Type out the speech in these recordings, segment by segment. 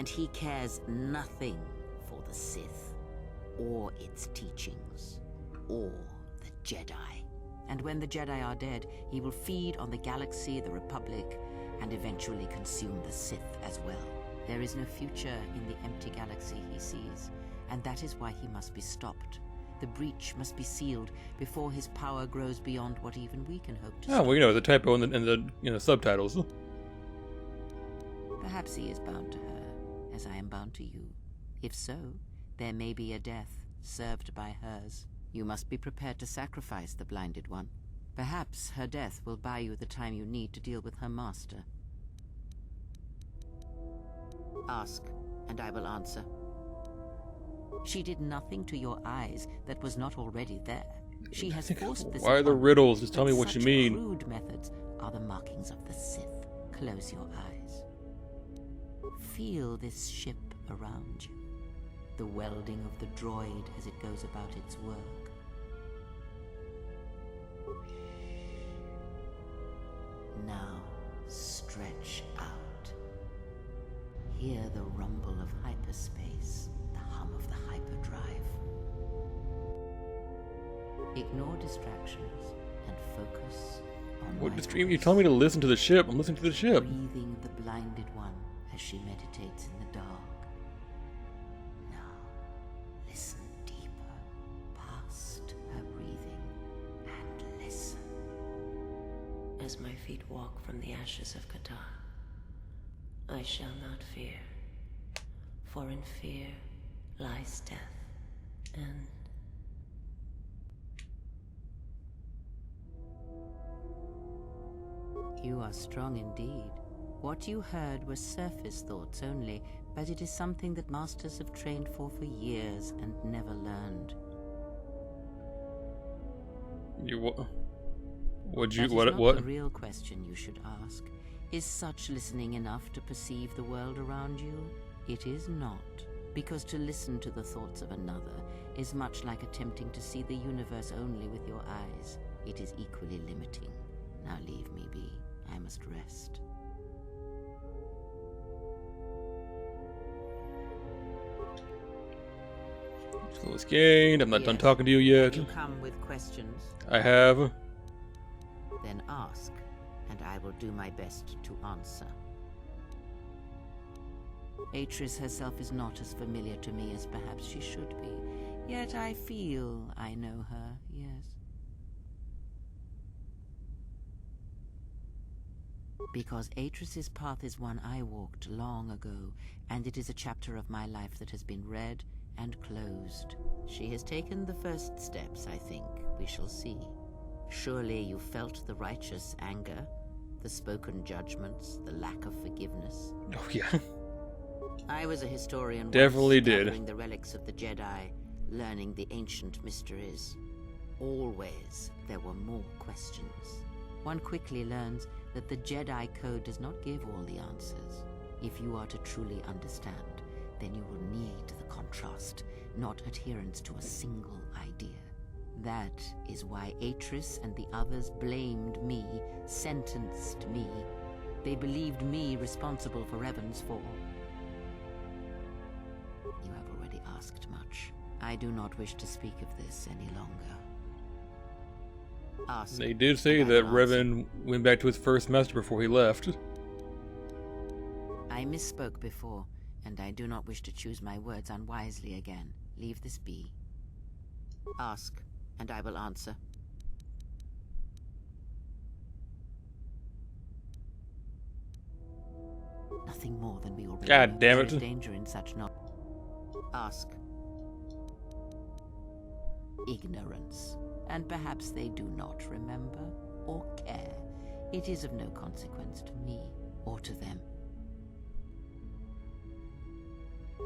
And he cares nothing for the Sith, or its teachings, or the Jedi. And when the Jedi are dead, he will feed on the galaxy, the Republic, and eventually consume the Sith as well. There is no future in the empty galaxy he sees, and that is why he must be stopped. The breach must be sealed before his power grows beyond what even we can hope to Oh, stop. well, you know, the typo in the subtitles. Perhaps he is bound to her, as I am bound to you. If so, there may be a death served by hers. You must be prepared to sacrifice the blinded one. Perhaps her death will buy you the time you need to deal with her master. Ask, and I will answer. She did nothing to your eyes that was not already there. She has forced this Why are the upon you, riddles? Just tell but me what you such mean. Crude methods are the markings of the Sith. Close your eyes. Feel this ship around you. The welding of the droid as it goes about its work. Now, stretch out. Hear the rumble of hyperspace, the hum of the hyperdrive. Ignore distractions and focus on What my stream? You voice. telling me to listen to the ship? I'm listening to the ship. Breathing the blinded one as she meditates in the dark. Now, listen deeper, past her breathing, and listen. As my feet walk from the ashes of KotOR, I shall not fear, for in fear lies death, and You are strong indeed. What you heard were surface thoughts only, but it is something that masters have trained for years and never learned. You what? What'd you That is what? not What? the real question you should ask. Is such listening enough to perceive the world around you? It is not, because to listen to the thoughts of another is much like attempting to see the universe only with your eyes. It is equally limiting. Now leave me be. I must rest. Skill is gained. I'm not done Yes. talking to you yet. You come with questions, I have. then ask, and I will do my best to answer. Atris herself is not as familiar to me as perhaps she should be, yet I feel I know her, yes. Because Atris's path is one I walked long ago, and it is a chapter of my life that has been read and closed. She has taken the first steps, I think. We shall see. Surely you felt the righteous anger, the spoken judgments, the lack of forgiveness. Oh yeah. I was a historian Definitely once, did. gathering the relics of the Jedi, learning the ancient mysteries. Always there were more questions. One quickly learns that the Jedi Code does not give all the answers. If you are to truly understand, then you will need the contrast, not adherence to a single idea. That is why Atris and the others blamed me, sentenced me. They believed me responsible for Revan's fall. You have already asked much. I do not wish to speak of this any longer. Ask. They did say and I that will answer. Revan went back to his first master before he left. I misspoke before, and I do not wish to choose my words unwisely again. Leave this be. Ask, and I will answer. Nothing more than we already God know. damn There it. is danger in such not. Ask. Ignorance. And perhaps they do not remember or care. It is of no consequence to me or to them.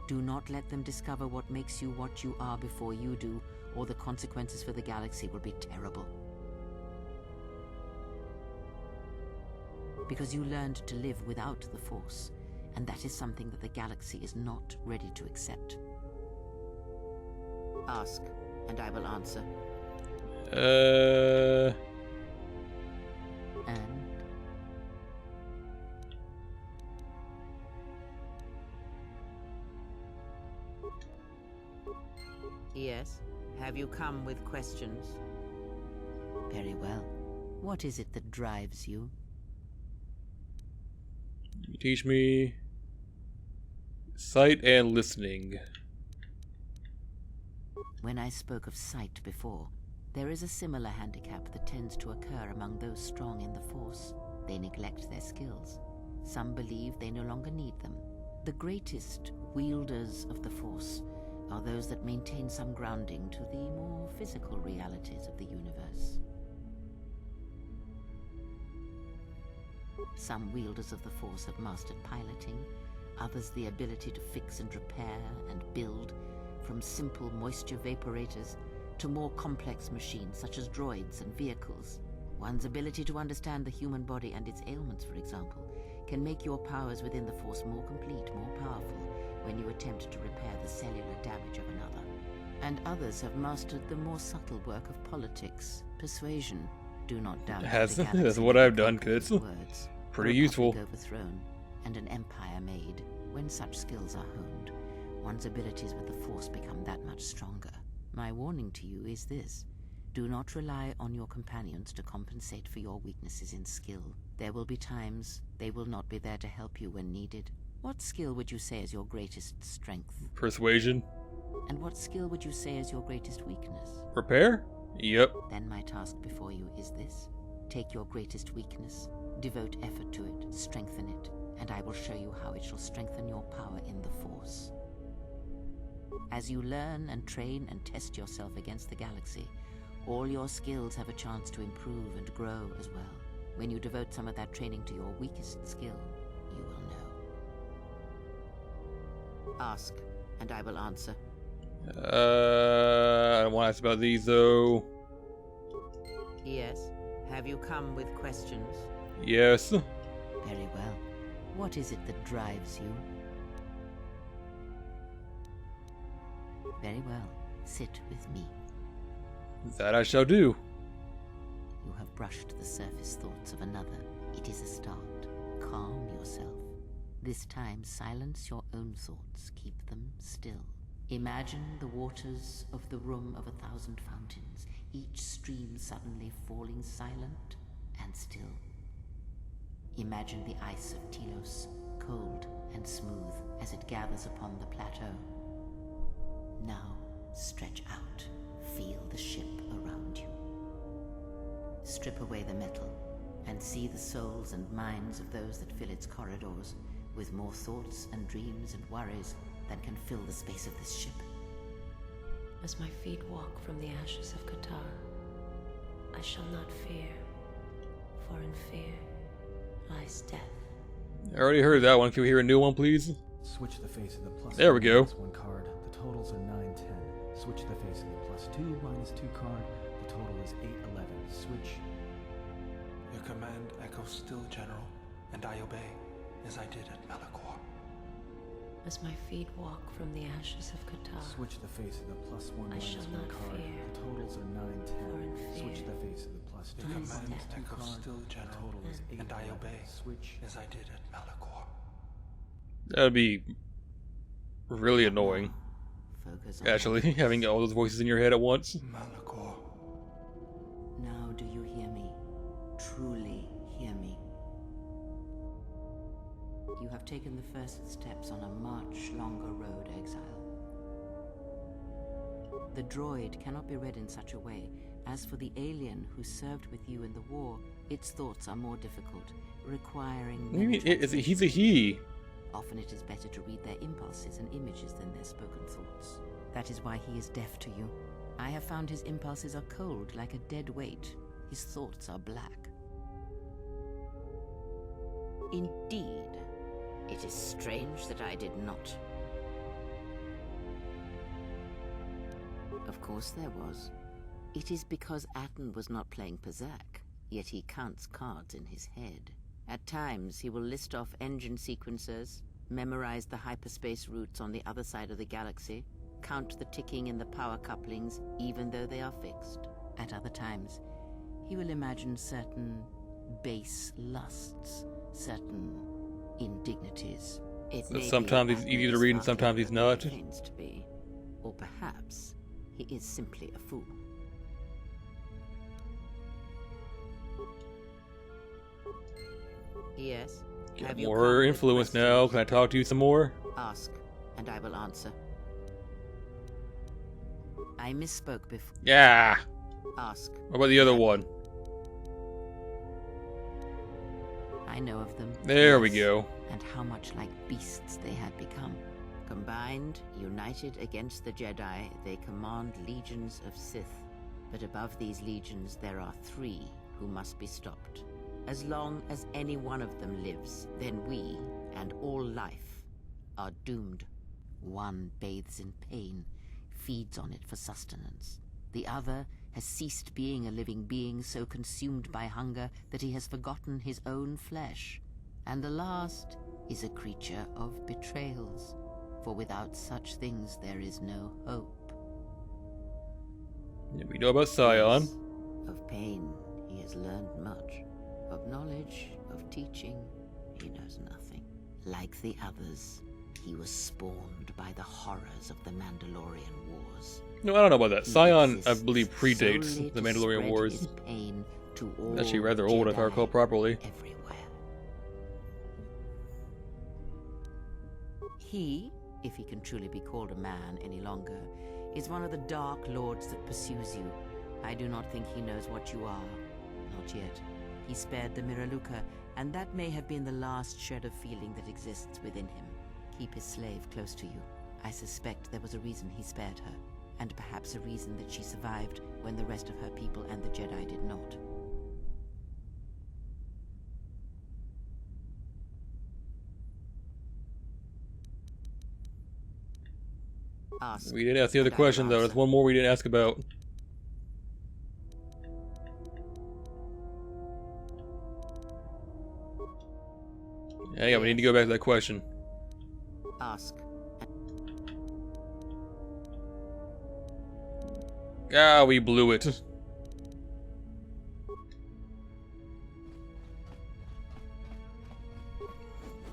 Do not let them discover what makes you what you are before you do, or the consequences for the galaxy will be terrible. Because you learned to live without the Force, and that is something that the galaxy is not ready to accept. Ask, and I will answer. Yes? Have you come with questions? Very well. What is it that drives you? You teach me sight and listening. When I spoke of sight before, there is a similar handicap that tends to occur among those strong in the Force. They neglect their skills. Some believe they no longer need them. The greatest wielders of the Force are those that maintain some grounding to the more physical realities of the universe. Some wielders of the Force have mastered piloting, others the ability to fix and repair and build, from simple moisture vaporators to more complex machines such as droids and vehicles. One's ability to understand the human body and its ailments, for example, can make your powers within the Force more complete, more powerful, when you attempt to repair the cellular damage of another. And others have mastered the more subtle work of politics, persuasion. Do not doubt That's that the galaxy what may I've be done, conquered kids. with words, Pretty or a useful. republic overthrown, and an empire made. When such skills are honed, one's abilities with the Force become that much stronger. My warning to you is this. Do not rely on your companions to compensate for your weaknesses in skill. There will be times they will not be there to help you when needed. What skill would you say is your greatest strength? Persuasion. And what skill would you say is your greatest weakness? Repair? Yep. Then my task before you is this. Take your greatest weakness, devote effort to it, strengthen it, and I will show you how it shall strengthen your power in the Force. As you learn and train and test yourself against the galaxy, all your skills have a chance to improve and grow as well. When you devote some of that training to your weakest skill, you will know. Ask, and I will answer. I don't want to ask about these though. Yes? Have you come with questions? Yes. Very well. What is it that drives you? Very well. Sit with me. That I shall do. You have brushed the surface thoughts of another. It is a start. Calm yourself. This time, silence your own thoughts. Keep them still. Imagine the waters of the room of 1,000 fountains, each stream suddenly falling silent and still. Imagine the ice of Telos, cold and smooth as it gathers upon the plateau. Now, stretch out. Feel the ship around you. Strip away the metal and see the souls and minds of those that fill its corridors with more thoughts and dreams and worries than can fill the space of this ship. As my feet walk from the ashes of KotOR, I shall not fear, for in fear lies death. I already heard that one. Can we hear a new one, please? Switch the face of the plus There we one go. minus one card. The totals are 9, 10. Switch the face of the plus 2 minus 2 card. The total is 8, 11. Switch. Your command echoes still, General, and I obey, as I did at Malachor. As my feet walk from the ashes of KotOR, Switch the face of the plus 1 I minus shall 1 not card. fear, The totals are 9, 10. for in Switch fear the face of the plus 2 Your lies command death. minus 2 echoes card. still, The General, total is 8, and I 11. obey, Switch. as I did at Malachor. That'd be really annoying. Focus on Actually, that. having all those voices in your head at once. Malachor. Now do you hear me? Truly hear me. You have taken the first steps on a much longer road, exile. The droid cannot be read in such a way. As for the alien who served with you in the war, its thoughts are more difficult, requiring What do you many mean? He's a he. Often it is better to read their impulses and images than their spoken thoughts. That is why he is deaf to you. I have found his impulses are cold, like a dead weight. His thoughts are black. Indeed, it is strange that I did not. Of course there was. It is because Atten was not playing Pazak, yet he counts cards in his head. At times, he will list off engine sequencers, memorize the hyperspace routes on the other side of the galaxy, count the ticking in the power couplings, even though they are fixed. At other times, he will imagine certain base lusts, certain indignities. It may be Sometimes he's Atten easy to is read and far sometimes cleverer he's than not. he claims to be. Or perhaps He is simply a fool. Yes? Get Have you more come with influence now. questions? Can I talk to you some more? Ask, and I will answer. I misspoke before. Yeah. Ask. What about the other one? I know of them. There we yes, go. And how much like beasts they had become. Combined, united against the Jedi, they command legions of Sith. But above these legions, there are 3 who must be stopped. As long as any one of them lives, then we, and all life, are doomed. One bathes in pain, feeds on it for sustenance. The other has ceased being a living being, so consumed by hunger that he has forgotten his own flesh. And the last is a creature of betrayals, for without such things there is no hope. Yeah, we know about Scion. Yes, of pain he has learned much. Of knowledge, of teaching, he knows nothing. Like the others, he was spawned by the horrors of the Mandalorian Wars. No, I don't know about that. He Scion, I exists believe, solely predates the to Mandalorian spread Wars. his pain to all Actually, rather old, if I recall Jedi properly. everywhere. He, if he can truly be called a man any longer, is one of the Dark Lords that pursues you. I do not think he knows what you are. Not yet. He spared the Miraluka, and that may have been the last shred of feeling that exists within him. Keep his slave close to you. I suspect there was a reason he spared her, and perhaps a reason that she survived when the rest of her people and the Jedi did not. Ask, We didn't ask the other and I will question, though. There's answer. one more we didn't ask about. Hang on, we need to go back to that question. Ask. Ah, we blew it.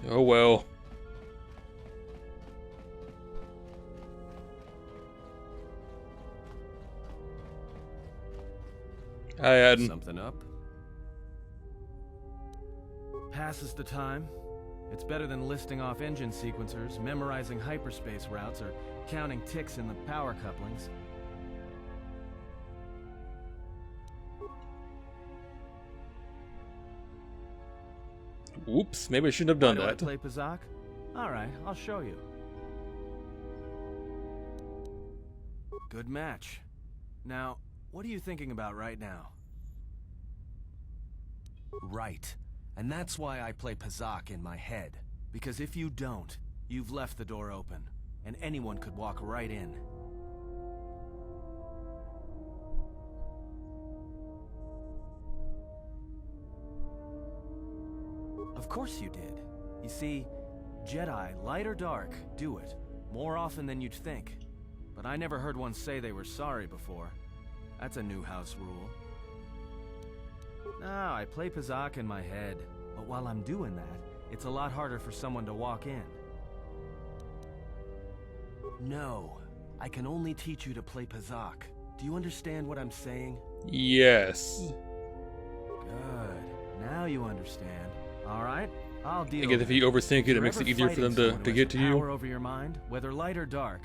Oh well. Hi, Adam. Something up? Passes the time. It's better than listing off engine sequencers, memorizing hyperspace routes, or counting ticks in the power couplings. Oops, maybe I shouldn't have done Why do that. I play Pazak? Alright, I'll show you. Good match. Now, what are you thinking about right now? Right. And that's why I play Pazak in my head. Because if you don't, you've left the door open, and anyone could walk right in. Of course you did. You see, Jedi, light or dark, do it, more often than you'd think. But I never heard one say they were sorry before. That's a new house rule. No, I play Pazak in my head, but while I'm doing that, it's a lot harder for someone to walk in. No, I can only teach you to play Pazak. Do you understand what I'm saying? Yes. Good. Now you understand. All right, I'll deal. I guess if you overthink it, it You're makes it ever easier for them fighting someone to who get has to power you. over your mind, whether light or dark,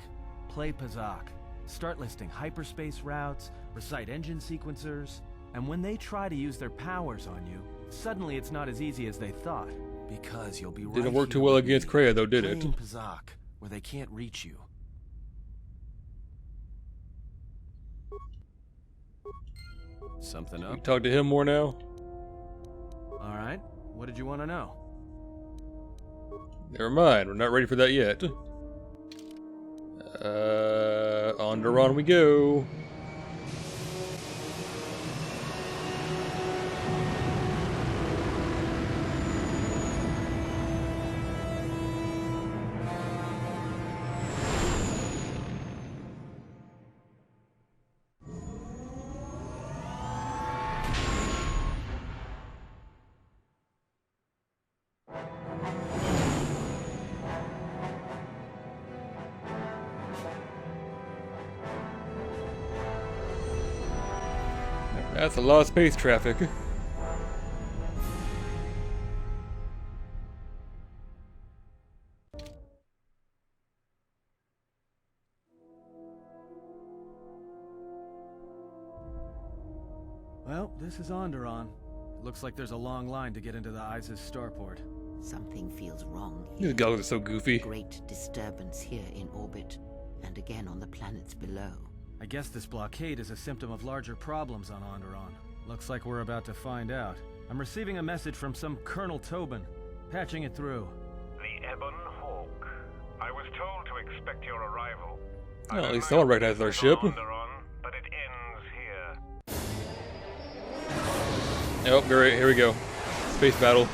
play Pazak. Start listing hyperspace routes, recite engine sequencers, and when they try to use their powers on you, suddenly it's not as easy as they thought. Because you'll be right Didn't work too here well with against me, Kreia, though, did it? playing Pazak, where they can't reach you. Something You up? talk to him more now? All right. What did you want to know? Never mind, we're not ready for that yet. On to Ron we go. That's a lot of space traffic. Well, this is Onderon. It looks like there's a long line to get into the ISIS starport. Something feels wrong These here. goggles are so goofy. Great disturbance here in orbit, and again on the planets below. I guess this blockade is a symptom of larger problems on Onderon. Looks like we're about to find out. I'm receiving a message from some Colonel Tobin. Patching it through. The Ebon Hawk. I was told to expect your arrival. Well, at least someone recognizes our ship. Onderon, but it ends here. Oh, great, here we go. Space battle.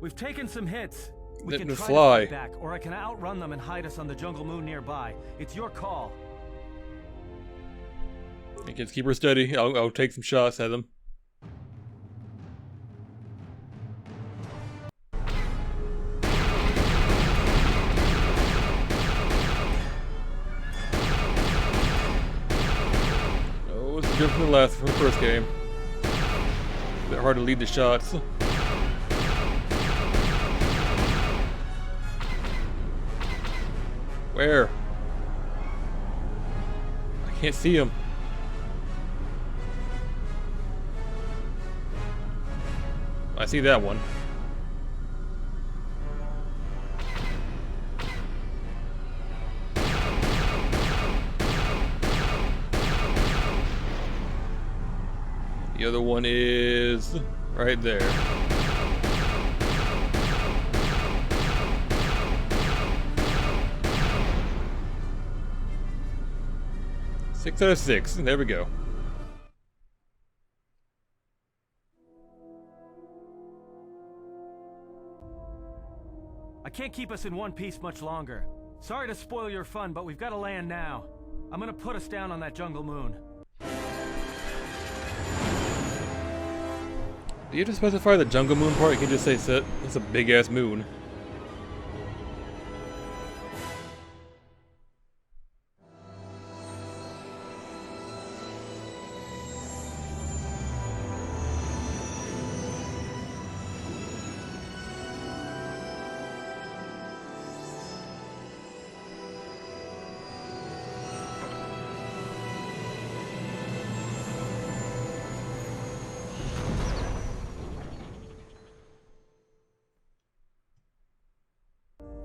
We've taken some hits. We Let can them try fly. to fight back, or I can outrun them and hide us on the jungle moon nearby. It's your call. You can keep her steady. I'll take some shots at them. Oh, it's different from the first game. A bit hard to lead the shots. Where? I can't see him. I see that one. The other one is right there. Six out of 6. There we go. I can't keep us in one piece much longer. Sorry to spoil your fun, but we've got to land now. I'm gonna put us down on that jungle moon. Do you have to specify the jungle moon part? You can just say set. That's a big ass moon.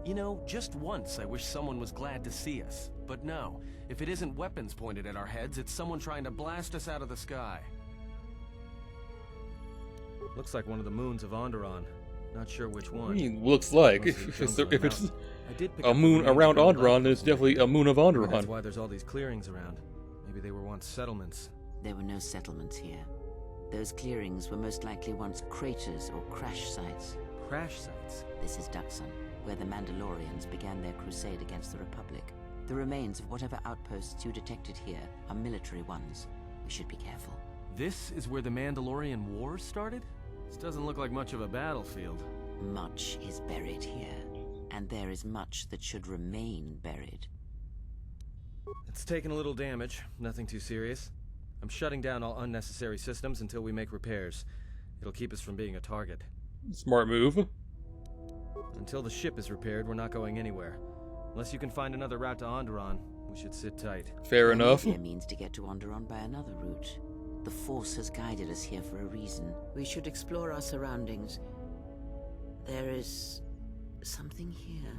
You know, just once I wish someone was glad to see us. But no, if it isn't weapons pointed at our heads, it's someone trying to blast us out of the sky. Looks like one of the moons of Onderon. Not sure which I one. mean, looks like. Mostly If jungle and it's mountain. I did pick a up the moon remains around of a Onderon, light then it's before. definitely a moon of That's Onderon. why there's all these clearings around. Maybe they were once settlements. There were no settlements here. Those clearings were most likely once craters or crash sites. Crash sites. This is Duxon, where the Mandalorians began their crusade against the Republic. The remains of whatever outposts you detected here are military ones. We should be careful. This is where the Mandalorian Wars started? This doesn't look like much of a battlefield. Much is buried here, and there is much that should remain buried. It's taken a little damage, nothing too serious. I'm shutting down all unnecessary systems until we make repairs. It'll keep us from being a target. Smart move. Until the ship is repaired, we're not going anywhere. Unless you can find another route to Onderon, we should sit tight. Fair enough. There means to get to Onderon by another route. The Force has guided us here for a reason. We should explore our surroundings. There is something here.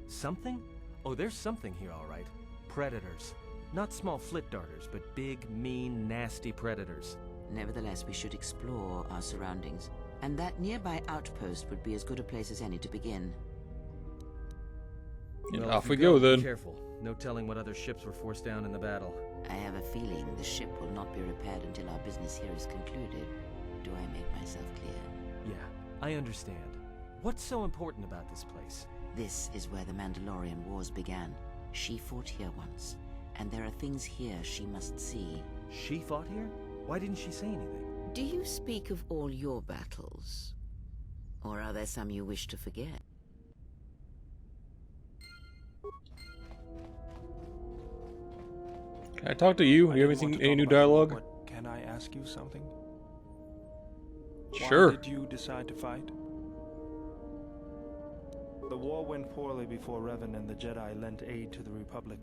Something? Oh, there's something here, all right. Predators. Not small flit darters, but big, mean, nasty predators. Nevertheless, we should explore our surroundings. And that nearby outpost would be as good a place as any to begin. And Well, off if we you go Be then. careful. No telling what other ships were forced down in the battle. I have a feeling the ship will not be repaired until our business here is concluded. Do I make myself clear? Yeah, I understand. What's so important about this place? This is where the Mandalorian Wars began. She fought here once, and there are things here she must see. She fought here? Why didn't she say anything? Do you speak of all your battles? Or are there some you wish to forget? Can I talk to you? You haven't seen any new dialogue? But can I ask you something? Sure. Why did you decide to fight? The war went poorly before Revan and the Jedi lent aid to the Republic.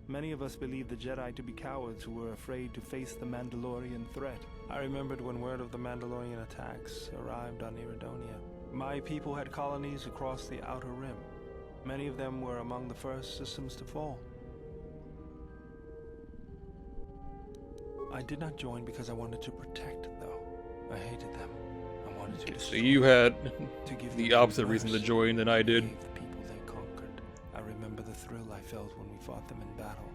Many of us believed the Jedi to be cowards who were afraid to face the Mandalorian threat. I remembered when word of the Mandalorian attacks arrived on Iridonia. My people had colonies across the Outer Rim. Many of them were among the first systems to fall. I did not join because I wanted to protect, though. I hated them. I wanted to So destroy you had to give the them opposite reason to worse. join than I did. Save the people they conquered. I remember the thrill I felt when we fought them in battle.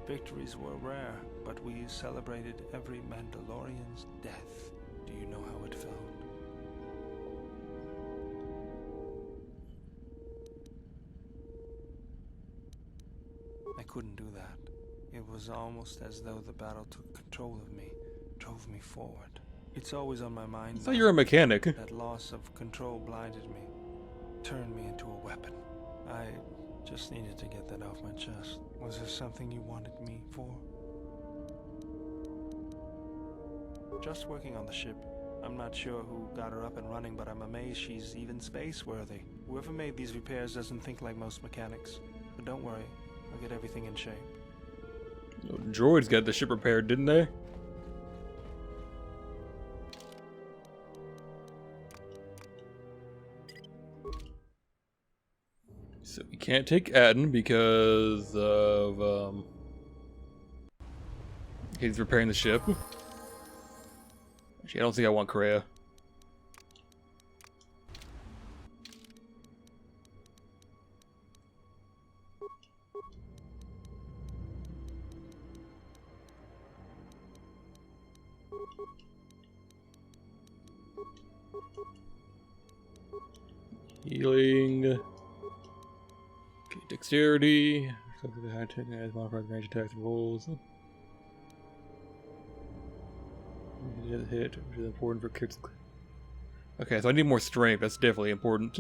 Victories were rare, but we celebrated every Mandalorian's death. Do you know how it felt? I couldn't do that. It was almost as though the battle took control of me, drove me forward. It's always on my mind. I thought you were a mechanic. That loss of control blinded me, turned me into a weapon. I just needed to get that off my chest. Was there something you wanted me for? Just working on the ship. I'm not sure who got her up and running, but I'm amazed she's even space-worthy. Whoever made these repairs doesn't think like most mechanics. But don't worry, I'll get everything in shape. Droids got the ship repaired, didn't they? So we can't take Aden because of he's repairing the ship. Actually, I don't think I want Kreia. Healing. Okay, dexterity. The high tech has modified range attacks and rolls. Hit, which is important for kicks. Okay, so I need more strength. That's definitely important.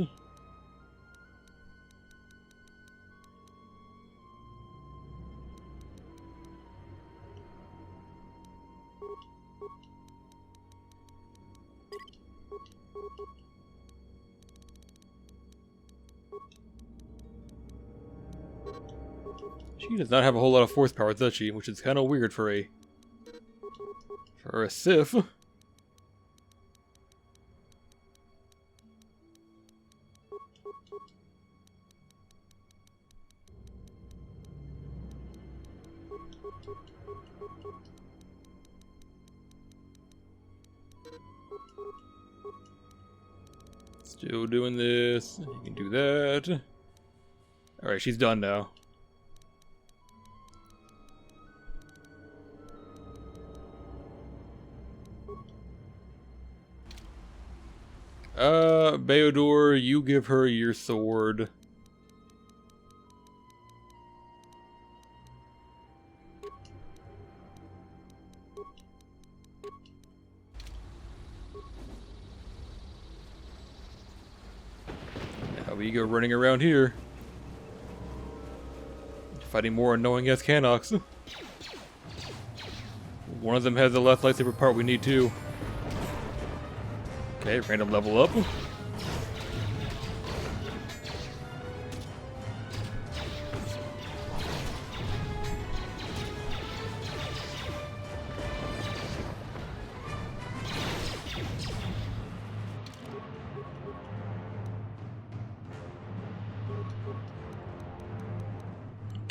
She does not have a whole lot of force power, does she? Which is kind of weird for a Sith. Still doing this. You can do that. Alright, she's done now. Beodor, you give her your sword. Now we go running around here. Fighting more annoying as Canox. One of them has the last lightsaber part we need too. Okay, random level up.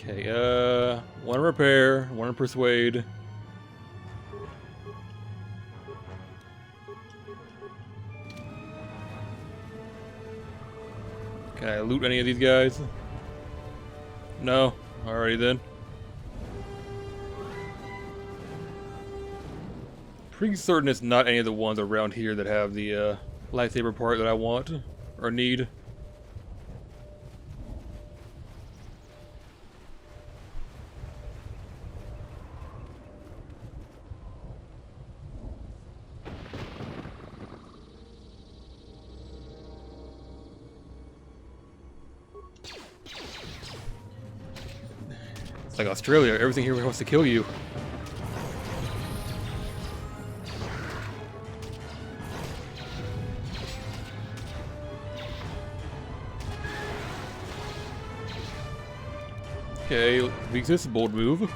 Okay, one repair, one persuade. Can I loot any of these guys? No? Alrighty then. Pretty certain it's not any of the ones around here that have the lightsaber part that I want or need. It's like Australia. Everything here wants to kill you. Okay, weakness, bold move.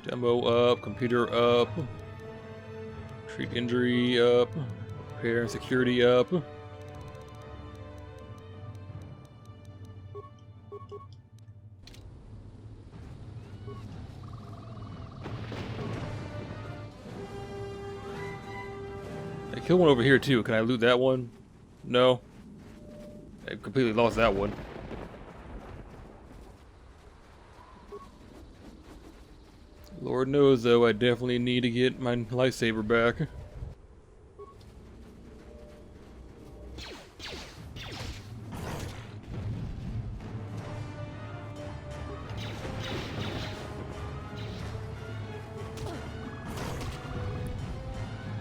Demo up, computer up, treat injury up, repair and security up. I killed one over here too. Can I loot that one? No. I completely lost that one. Lord knows, though, I definitely need to get my lightsaber back.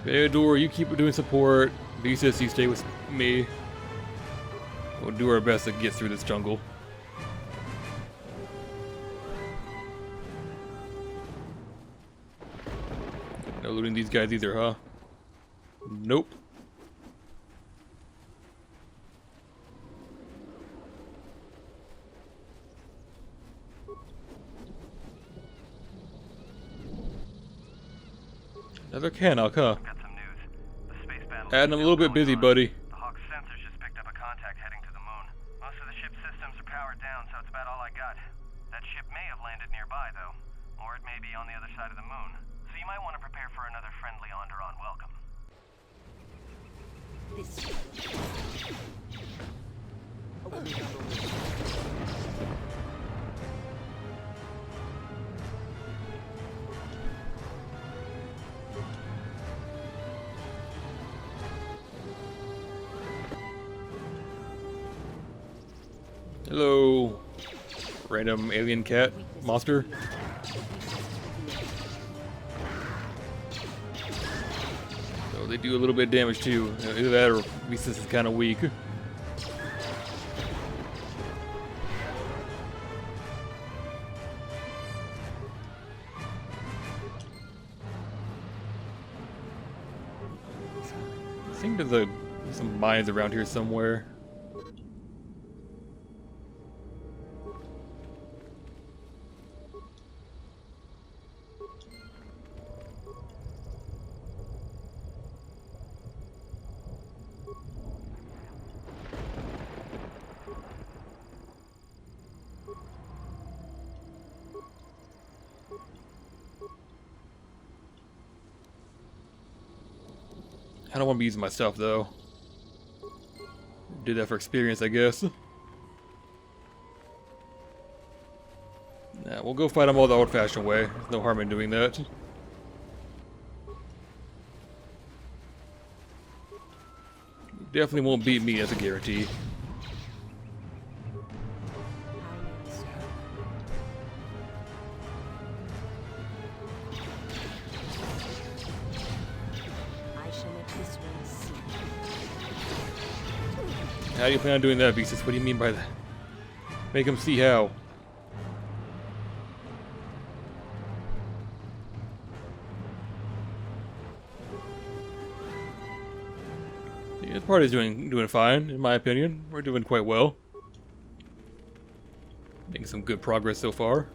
Theodore, you keep doing support. Visas, you stay with me. We'll do our best to get through this jungle. No looting these guys either, huh? Nope. Another Canuck, huh? Got some news. The space battle. Adding a little bit busy, buddy. The Hawk's sensors just picked up a contact heading to the moon. Most of the ship's systems are powered down, so it's about all I got. That ship may have landed nearby, though. Or it may be on the other side of the moon. So you might want to prepare for another friendly Onderon welcome. Hello, random alien cat monster. So they do a little bit of damage too. Either that or at least this is kind of weak. I think there's some mines around here somewhere. I don't want to be using my stuff though. Did that for experience, I guess. Nah, we'll go fight them all the old-fashioned way. There's no harm in doing that. Definitely won't beat me, that's a guarantee. How do you plan on doing that, Beastus? What do you mean by that? Make him see how. Yeah, the party's doing fine, in my opinion. We're doing quite well. Making some good progress so far.